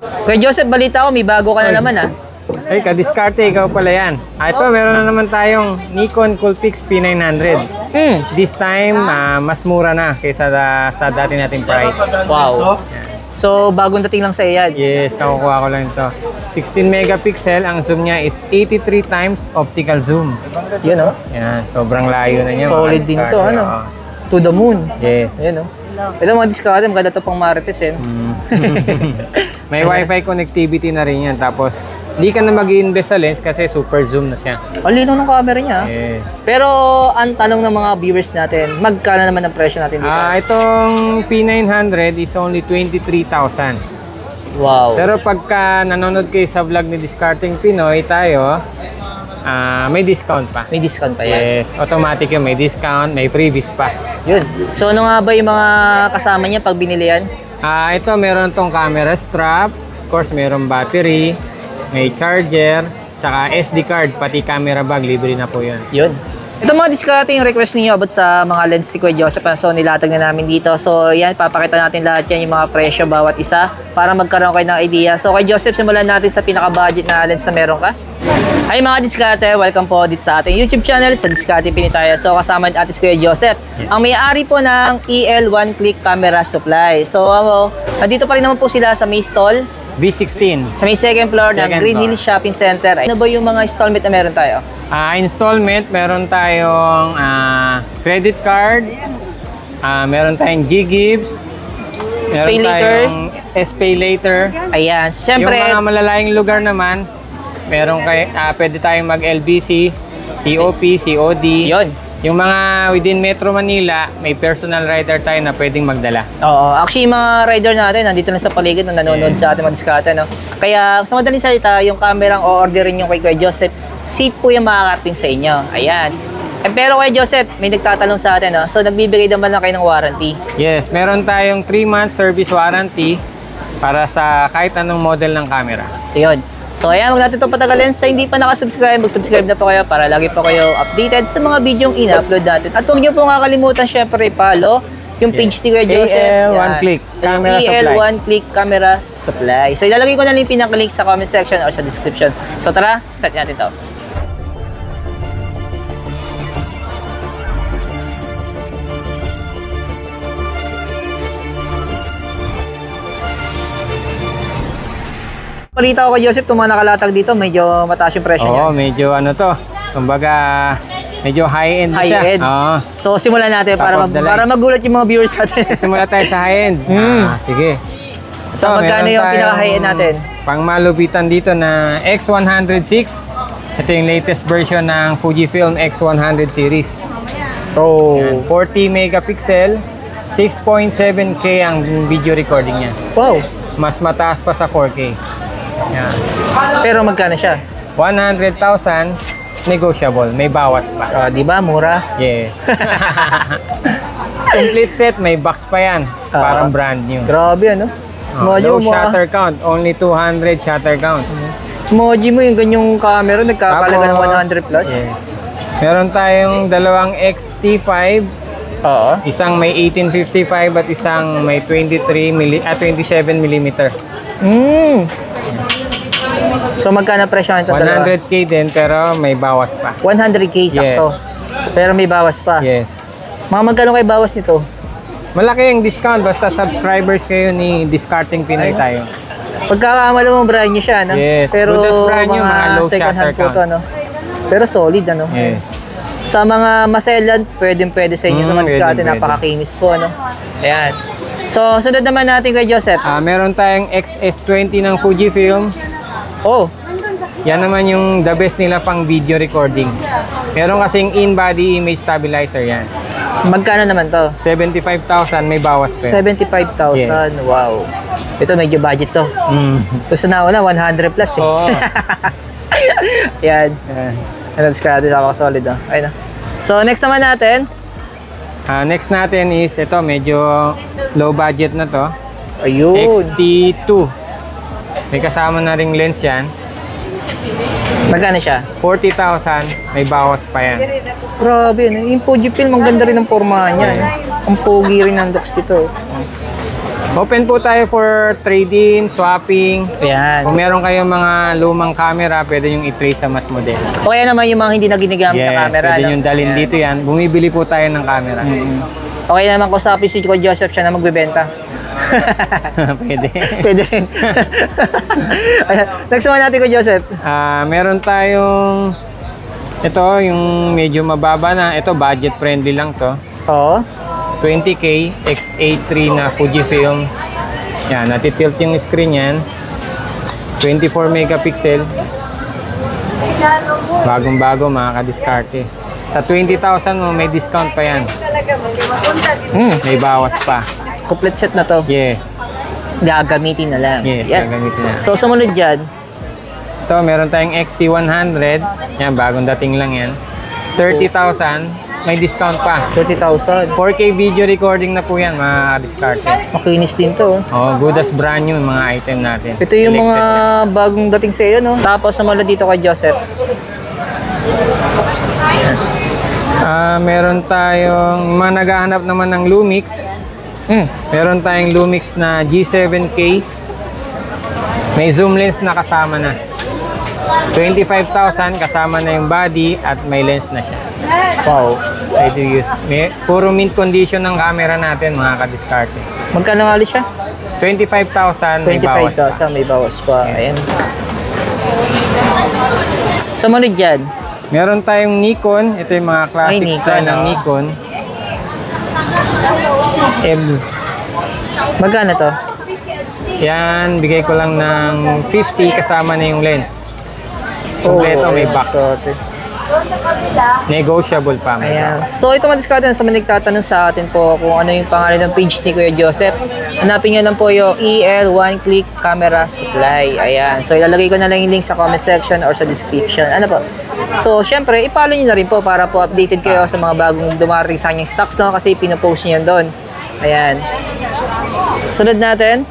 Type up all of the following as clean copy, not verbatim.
Kuya Joseph, balita ko, may bago ka na naman ah. Ay, ka-diskarte, ikaw pala yan. Ito, meron na naman tayong Nikon Coolpix P900. This time, mas mura na kaysa sa dati nating price. Wow. So, bagong dating lang sa iyan. Yes, kakukuha ko lang ito. 16 megapixel, ang zoom niya is 83 times optical zoom. Yun oh. Yan, sobrang layo na niya. Solid din to, ano? To the moon. Yes. Ayan oh. Ito mga diskarte, maganda to pang marites eh. May wifi connectivity na rin yan. Tapos, hindi ka na mag-i-invest sa lens kasi super zoom na siya. Ang linaw ng camera niya. Yes. Pero, ang tanong ng mga viewers natin, magkano naman ang presyo natin dito? Itong P900 is only 23,000. Wow. Pero pagka nanonood kayo sa vlog ni Discarding Pinoy tayo, may discount pa. May discount pa yan. Yes, automatic yun. May discount, may freebies pa. Yun. So, ano nga ba yung mga kasama niya pag binili yan? Ito, meron tong camera strap. Of course, meron battery, may charger, tsaka SD card, pati camera bag, libre na po yun. Yun. Ito mga diskarte yung request niyo about sa mga lens ni Kuya Joseph. So, nilatag na namin dito. So, yan, papakita natin lahat yan, yung mga presyo bawat isa para magkaroon kayo ng idea. So, Kuya Joseph, simulan natin sa pinaka-budget na lens na meron ka. Hi mga diskarte, welcome po dito sa ating YouTube channel sa Diskarte Pinoy tayo. So, kasama natin si Kuya Joseph, ang may-ari po ng EL One Click Camera Supply. So, nandito pa rin naman po sila sa may stall. B16. Sa may second floor ng Green Hills Shopping Center. Ano ba yung mga installment na meron tayo? Installment, meron tayong credit card, meron tayong G-Gibbs, meron tayong S-Pay Later. Ayan, syempre. Yung mga malalayang lugar naman, meron pwede tayong mag-LBC, COP, COD. Yun. Yung mga within Metro Manila, may personal rider tayo na pwedeng magdala. Oo. Actually, yung mga rider natin, nandito na sa paligid na nanonood sa ating mga diskarte, no? Kaya, sa madaling salita, yung camera ang o-orderin nyo kay Kuya Joseph, safe po yung makakarating sa inyo. Ayan. Pero Kuya Joseph, may nagtatanong sa atin, no? So, nagbibigay naman na kayo ng warranty. Yes, meron tayong 3-month service warranty para sa kahit anong model ng camera. Yun. So ayan, huwag natin ito patagalin. Sa hindi pa nakasubscribe, mag-subscribe na po kayo para lagi po kayo updated sa mga videong ina-upload natin. At huwag niyo po kakalimutan syempre i-follow yung page ni Kuya Joseph. EL One Click Camera Supply. EL One Click Camera Supply. So ilalagay ko na lang yung pinaka-link sa comment section or sa description. So tara, start natin ito. Balita ko kay Joseph, itong mga nakalatag dito, medyo mataas yung presyo niya. Oo, medyo ano to, kumbaga, medyo high-end siya. High-end. So, simulan natin para magulat yung mga viewers natin. Simula tayo sa high-end. Sige. So, magkano yung pinaka-high-end natin? Pang malupitan dito na X106. Ito yung latest version ng Fujifilm X100 series. Oh. 40 megapixel, 6.7K ang video recording niya. Wow. Mas mataas pa sa 4K. Yan. Pero magkano siya? 100,000 negotiable, may bawas pa. Di ba? Mura. Yes. Complete set, may box pa yan. Parang brand new. Grabe ano? Low shutter count, only 200 shutter count. Emoji mo yung ganyong camera, nagkakalaga ng 100 plus. Yes. Meron tayong dalawang X-T5. Isang may 1855 at isang may 27 mm. So magkano presyo nito? 100K din pero may bawas pa. 100K sakto. Yes. Pero may bawas pa. Yes. Mga magkano kayo bawas nito? Malaki yung discount basta subscribers kayo ni Discarding Pinoy tayo. Pagkakamala mo brand new siya, no? Yes. Pero brand new, mga low second hand shutter po count. to, no? Pero solid, ano? Yes. Sa mga maselan, pwede sa inyo naman diskarte, napakakinis po, ano? Ayan. So, sunod naman natin kay Joseph. Meron tayong XS20 ng Fujifilm. Oh. Yan naman yung the best nila pang video recording. Meron kasing in-body image stabilizer yan. Magkano naman to? 75,000, may bawas pa. 75,000. Yes. Wow. Ito medyo budget to. Tapos na una 100 plus eh. Oo. Yan. Ano diskarte sa mga solid, no? Ayun na. So next naman natin. Next natin is ito, medyo low budget na to. Ayun. X-T2. May kasama na ring lens yan. Magkano siya? 40,000, may bawas pa yan. Grabe, no? Yung Fujifilm, ang ganda rin ng pormahan niya. No? Ang pogi rin ng docs dito. Open po tayo for trade-in, swapping. Ayan. Kung meron kayong mga lumang camera, pwede nyo i-trade sa mas model. O kaya naman yung mga hindi na ginagamit na camera. Pwede no? nyo dalhin dito yan. Bumibili po tayo ng camera. O kaya naman kusapin si Kuya Joseph, siya na magbebenta. Pwede. Pwede rin. Ayan. Next naman natin Kuya Joseph. Meron tayong ito, yung medyo mababa na. Ito, budget friendly lang to. Oo. 20K X-A3 na Fujifilm. Yan, natitilt yung screen yan. 24 megapixel. Bagong-bago, mga kadiskarte. Sa 20,000 mo, may discount pa yan. May bawas pa. Complete set na to. Yes. Gagamitin na lang. Yes, Yan. gagamitin na. So, sumunod dyan. Ito, meron tayong XT100. Yan, bagong dating lang yan. 30,000. May discount pa. 30,000. 4K video recording na po yan, mga kadiskarte. Makinis din to. Oh, good as brand new yung mga item natin. Ito yung mga bagong dating sa iyo, no? Tapos sumunod dito kay Joseph. Meron tayong mga naghahanap naman ng Lumix. Meron tayong Lumix na G7K. May zoom lens na kasama na. 25,000 kasama na yung body at may lens na siya. Wow. Ready to use. Puro mint condition ng camera natin, mga kadiskarte. Magkano nga ulit siya? 25,000 may bawas pa. 25,000 may bawas pa. Ayan. Sumunod dyan. Meron tayong Nikon. Ito yung mga classic Nikon, style ng Nikon. EBS. Magkano to? Yan, bigay ko lang ng 50 kasama na yung lens. Kompleto, may box. Negotiable pa. Ayan. So ito mga diskarte sa mga nagtatanong sa atin po kung ano yung pangalan ng page ni Kuya Joseph. Hanapin nyo lang po yung EL One Click Camera Supply. Ayan. So ilalagay ko na lang yung link sa comment section or sa description. Ano po? So syempre, i-follow nyo na rin po para po updated kayo sa mga bagong dumarating sa kanyang stocks no? Kasi pinopost nyo yan doon. Ayan. Sunod natin.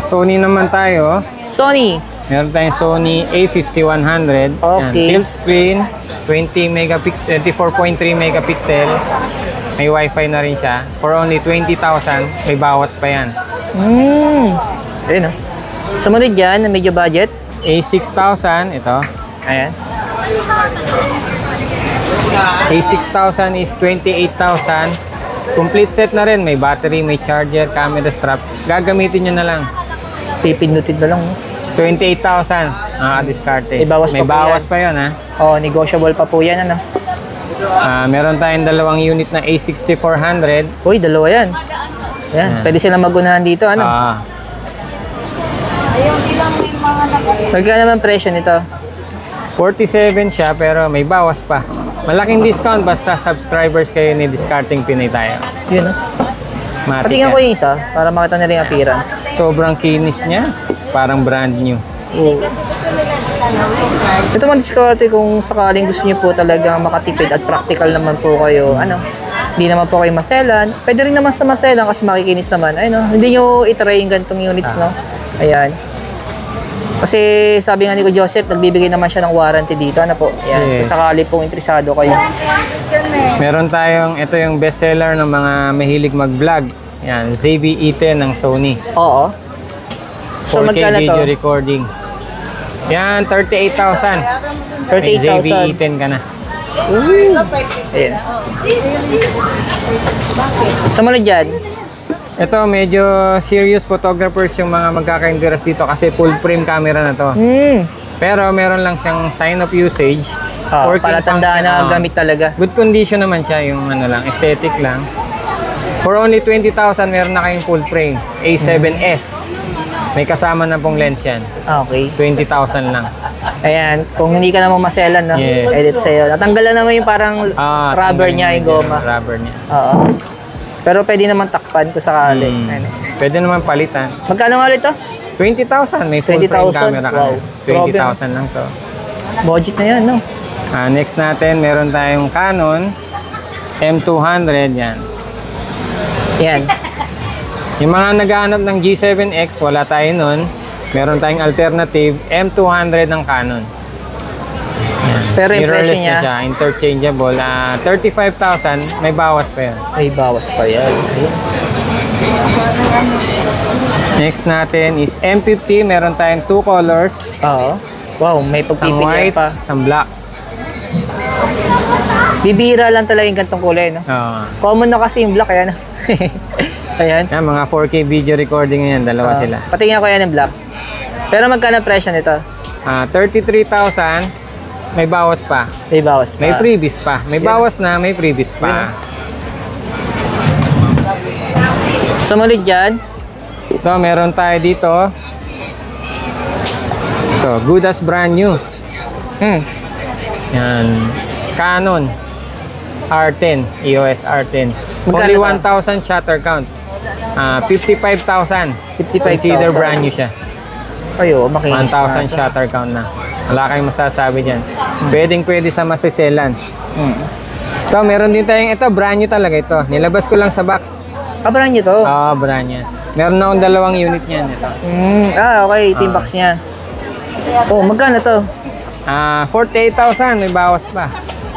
Sony naman tayo. Sony. Meron tayong Sony A5100. Okay. Yan, tilt screen, 20 megapixel, 24.3 megapixel. May wifi na rin siya. For only 20,000, may bawas pa yan. Ayun o. Sumunod dyan na medyo budget. A6000, ito. Ayan. A6000 is 28,000. Complete set na rin. May battery, may charger, camera strap. Gagamitin nyo na lang. Pipindutin na lang. No? 28,000. Diskarte. May bawas may pa po bawas yan. pa yun, ha? Oh, negotiable pa po yan. Ano? Meron tayong dalawang unit na A6400. Uy, dalawa yan. Yan. Pwede silang magunahan dito. Ano? Magkano naman presyo nito? 47 siya pero may bawas pa. Malaking discount basta subscribers kayo ni Discarding Pinoy tayo. Yun, no? Matik Patingnan yan. ko yung isa para makita nila yung appearance. Sobrang kinis niya. Parang brand new. Ito mga diskarte kung sakaling gusto niyo po talagang makatipid at practical naman po kayo. Ano? Hindi naman po kayo maselan. Pwede rin naman sa maselan kasi makikinis naman. Ay, no? Hindi nyo itry yung ganitong units, no? Ayan. Kasi sabi nga ni Kuya Joseph, nagbibigay naman siya ng warranty dito. Ano po? Ayan. Yes. Kung sakali pong interesado kayo. Meron tayong, ito yung bestseller ng mga mahilig mag-vlog. Yan, ZV-E10 ng Sony. Oo. So 4K magkano to? video recording. Yan, 38,000. May 38,000. ZV-E10 ka na. Ayan. Sumunod dyan. Ito, medyo serious photographers yung mga magkaka-interest dito kasi full frame camera na to. Pero meron lang siyang sign of usage. Para tandaan na gamit talaga. Good condition naman siya, yung ano lang, aesthetic lang. For only 20,000, meron na kayong full frame. A7S. May kasama na pong lens yan. Okay. 20,000 lang. Ayan, kung hindi ka naman maselan, no? Yes. Edit sa'yo. Natanggalan naman yung parang rubber niya, yung goma. Rubber niya. Oo. Pero pwede naman takpan kung sakali. Ano. Pwede naman palitan. Magkano nga ulit to? 20,000. May full 20,000? frame camera ka. Wow. 20,000 lang to. Budget na yan, no? Next natin, meron tayong Canon M200. Yan. Yan. Yung mga naghahanap ng G7X, wala tayo nun. Meron tayong alternative, M200 ng Canon. Yan. Pero yung presyo Mirrorless niya, na siya, interchangeable. 35,000, may bawas pa yun. may bawas pa yan. Ayun. Next natin is M50. Meron tayong 2 colors. Oo. Wow, may Isang pagpipilian white, pa. isang black. Bibira lang talaga yung gantong kulay, no? Oo. Common na kasi yung black, ayan. Ayan. Yan, mga 4K video recording yan. Dalawa sila. Patingin ko yan ng black. Pero magkano presyo nito? 33,000. May bawas pa. May bawas pa. May freebies pa. May bawas na, may freebies pa. Sumunod dyan. Ito, meron tayo dito. Ito, good as brand new. Yan. Canon R10, EOS R10. Magkano Only to? 1,000 shutter count. 55,000. 55,000. Consider brand new siya. Ayo, makinis 1,000 shutter count na. Wala kayong masasabi dyan. Pwede sa masiselan. Ito, meron din tayong ito. Brand new talaga ito. Nilabas ko lang sa box. Brand nyo to? Oo, brand new. Meron na akong 2 unit niyan. Ito. Okay. Team box niya. Oh, magkano to? 48,000. May bawas pa.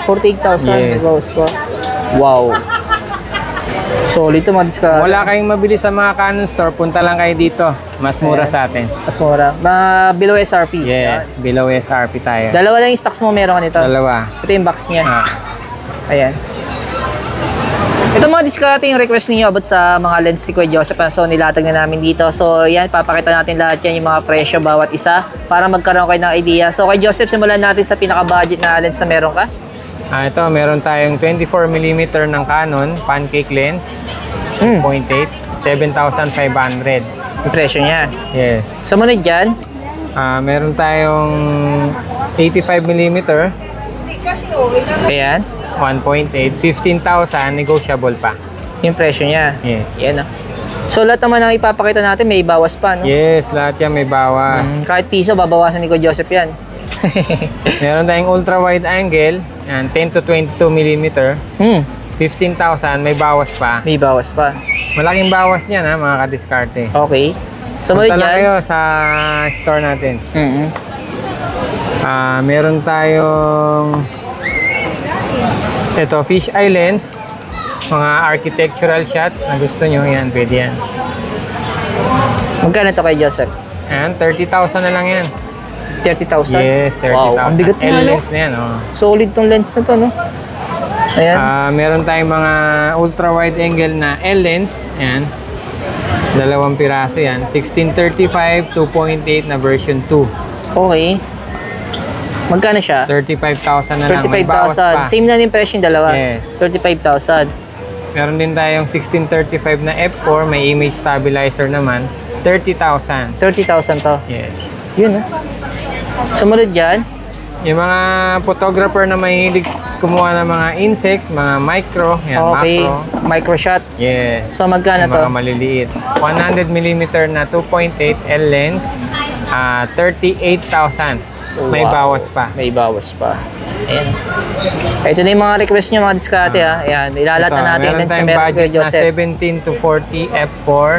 48,000. May Yes. bawas pa. Wow. Solid to mga discount. Wala kayong mabili sa mga Canon store, punta lang kayo dito. Mas mura sa atin. Mas mura. Below SRP. Yes, below SRP tayo. Dalawa lang yung stocks mo meron ka nito. Dalawa. Ito yung box niya. Ayan. Ito mga diskarte yung request niyo about sa mga lens ni Kuya Joseph. So nilatag na namin dito. So yan, papakita natin lahat yan, yung mga presyo bawat isa para magkaroon kayo ng idea. So Kuya Joseph, simulan natin sa pinaka-budget na lens na meron ka. Ito, meron tayong 24mm ng Canon pancake lens. 0.8, 7,500. Yung presyo niya. Yes. Sumunod dyan. Meron tayong 85mm, Ayan. 1.8, 15,000, negotiable pa. Yung presyo niya. Yes. Yan ah. So lahat naman ang ipapakita natin may bawas pa, no? Yes, lahat yan may bawas. Kahit piso, babawasan ni Kuya Joseph yan. Meron tayong ultra wide angle, yan, 10 to 22mm, 15,000, may bawas pa. May bawas pa. Malaking bawas niyan ha, mga kadiskarte. Okay. Sumunod Punta lang dyan. kayo sa store natin. Meron tayong ito, fish eye lens. Mga architectural shots na gusto nyo, yan, pwede yan. Magkano ito kay Joseph? Yan, 30,000 na lang yan. 30,000? Yes, 30,000. Wow, ang bigat na, no? L-lens na yan, oh. Solid tong lens na to, no? Ayan. Meron tayong mga ultra wide angle na L-lens. Yan. 2 piraso yan. 1635, 2.8 na version 2. Okay. Magkano siya? 35,000 na lang. May bawas pa. 35,000. Same na din presyo yung dalawa. Yes. 35,000. Meron din tayong 1635 na F4. May image stabilizer naman. 30,000. 30,000 to. Yes. Yun, no? Sumunod dyan. Yung mga photographer na mahilig kumuha ng mga insects, mga micro, yan, Okay. macro. Micro shot. Yes. So, magkano Yung to? mga maliliit. 100mm na 2.8 L lens, 38,000. May Wow. bawas pa. May bawas pa. Ayan. Ito na yung mga request nyo, mga diskarte, ha. Ayan. Ilalat na natin yung lens na tayong meron si Kuya budget na Joseph. 17 to 40 F4.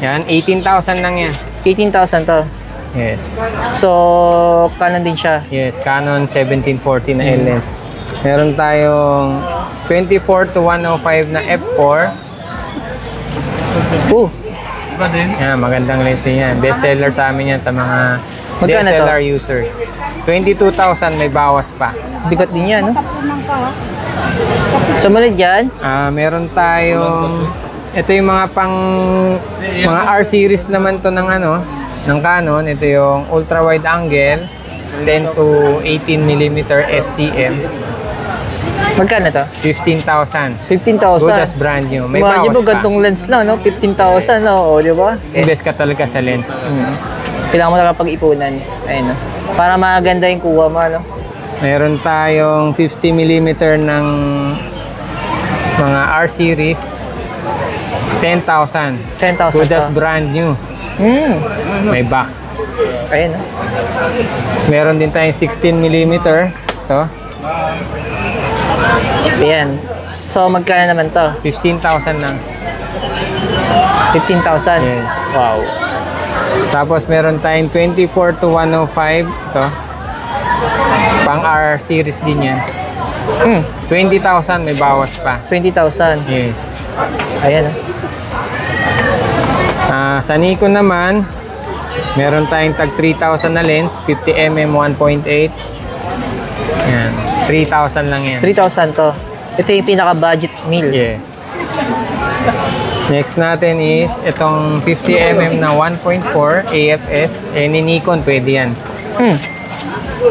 Yan, 18,000 lang yan. 18,000 to. Yes. So, Canon din siya. Yes, Canon 1740 na L lens. Meron tayong 24 to 105 na F4. Yan, magandang lens yan. Best seller sa amin yan sa mga Magkano to? DSLR users. 22,000, may bawas pa. Bigat din yan, no? Sumunod dyan. Meron tayong ito yung mga mga R series naman to ng ng Canon. Ito yung ultra wide angle 10 to 18mm STM. Magkano to? 15,000. 15,000. Good as brand new. May Imagine mo, bawas pa. gantong lens lang, no? 15,000, no? O, di ba? Invest ka talaga sa lens. Kailangan mo talaga pag-ipunan. Ayun, no? Para maganda yung kuha mo, no? Meron tayong 50mm ng mga R series. 10,000. 10,000 Good as to. brand new. May box. Ayun, no? Tapos meron din tayong 16mm. Ito. Ayan. So, magkano naman to? 15,000 lang. 15,000? Yes. Wow. Tapos meron tayong 24 to 105. Ito. Pang R series din yan. 20,000 may bawas pa. 20,000. Yes. Ayan. Sa Nikon naman, meron tayong tag 3,000 na lens, 50mm 1.8. Yan. 3,000 lang yan. 3,000 to. Ito yung pinaka-budget meal. Yes. Next natin is itong 50mm na 1.4 AFS. Ni Nikon pwede yan.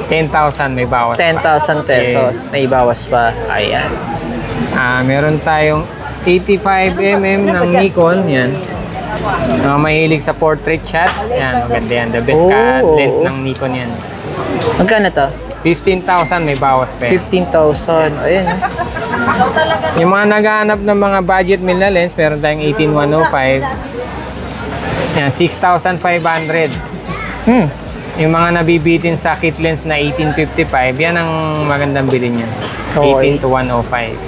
10,000 may bawas pa. 10,000 pesos. May bawas pa. Ayan. Meron tayong 85mm ng Nikon. Yan. Mahilig sa portrait shots. Yan, maganda yan. The best lens ng Nikon yan. Magkano to? 15,000 may bawas pa yan. 15,000. Ayan. Yung mga naghahanap ng mga budget meal na lens, meron tayong 18105. Yan, 6,500. Yung mga nabibitin sa kit lens na 1855, yan ang magandang bilhin niya. 18 to 105.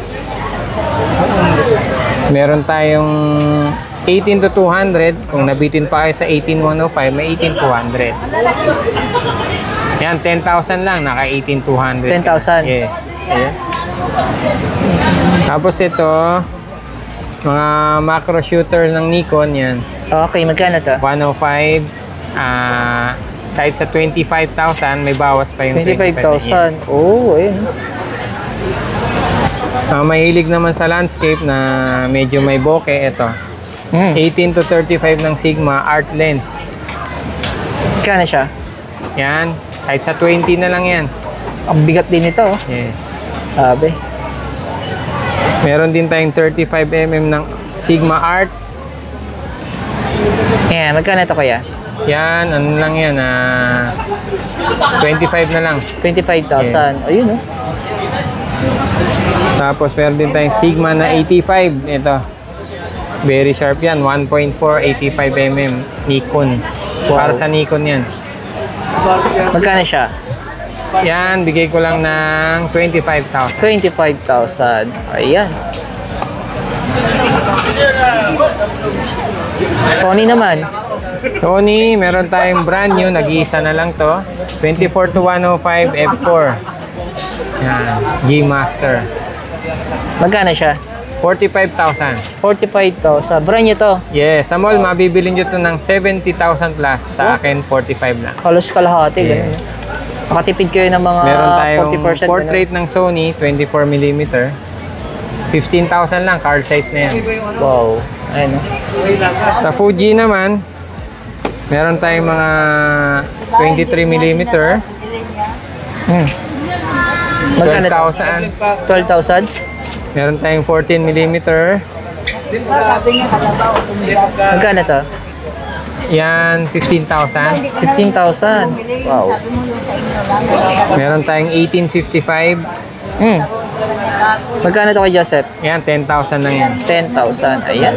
Meron tayong 18 to 200. Kung nabitin pa kayo sa 18105, may 18200. Yan, 10,000 lang, naka 18200. 10,000? Yes. Ayan. Tapos ito, mga macro shooter ng Nikon, yan. Okay, magkano to? 105. Kahit sa 25,000, may bawas pa yung 25,000. Oh, ayun. Mahilig naman sa landscape na medyo may bokeh, ito. 18 to 35 ng Sigma Art Lens. Magkano siya? Yan, kahit sa 20 na lang yan. Ang bigat din ito. Oh. Yes. Sabi. Meron din tayong 35mm ng Sigma Art. Ayan, magkano ito kaya? Yan, ano lang yan, 25 na lang. 25,000. Ayun, oh. Tapos meron din tayong Sigma na 85. Ito. Very sharp yan. 1.4, 85mm. Nikon. Wow. Para sa Nikon yan. Magkano siya? Yan, bigay ko lang ng 25,000. 25,000. Ayan. Sony naman. Sony, meron tayong brand new. Nag-iisa na lang to. 24 to 105 F4. Yan. G-Master. Magkano siya? 45,000. 45,000. Brand new to. Yes, sa mall, mabibili nyo to ng 70,000 plus. Sa akin, 45 lang. Halos kalahati. Yes. Ganun. Makatipid kayo ng mga Meron tayong 40%. portrait ng Sony, 24mm. 15,000 lang, card size na yan. Wow. Ayun. Sa Fuji naman, meron tayong mga 23mm. Magkano to? 12,000. 12,000? Meron tayong 14mm. Magkano to? Yan, 15,000. 15,000. Wow. Meron tayong 1855. Magkano to kay Joseph? Yan, 10,000 lang yan. 10,000. Ayan.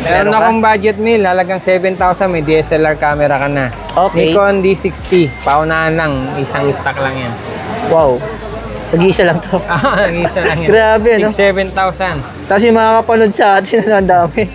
Meron akong budget meal, halagang 7,000, may DSLR camera ka na. Okay. Nikon D60, paunahan lang, isang stock lang yan. Wow. Pag-iisa lang to. Isa lang yan. Grabe, no? 7,000. Tapos yung mga kapanood sa atin, ang dami.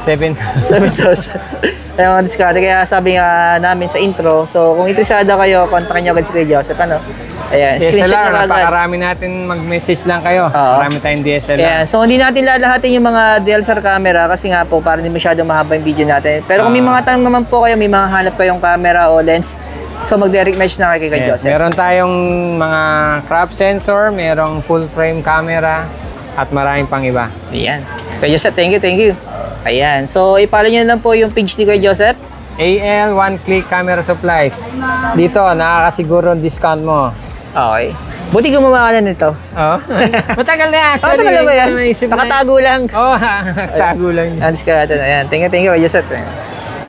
7,000. 7,000. Kaya mga diskarte. Kaya sabi nga namin sa intro, so kung interesado kayo, kontakin nyo agad si Kuya Joseph. Ano? Ayan, screenshot DSLR, nyo agad. napakarami natin mag-message lang kayo. Oo. Marami tayong DSLR. Ayan, so hindi natin lalahatin yung mga DSLR camera kasi nga po, para hindi masyadong mahaba yung video natin. Pero kung may mga tanong naman po kayo, may mga hanap kayong camera o lens, so mag-direct message na kayo kay Yes, Joseph. meron tayong mga crop sensor, merong full frame camera, at maraming pang iba. Ayan. Kuya Joseph, thank you, thank you. Ayan, so ipalo nyo lang po yung page ni Kuya Joseph. AL One Click Camera Supplies. Dito, nakakasiguro discount mo. Okay. Buti gumawa ka na nito. Oh. Matagal na actually. Matagal na ba yan? Naisip na Nakatago lang. Oo, nakatago lang. Ayan, diskarte. Ayan, thank you, Kuya Joseph.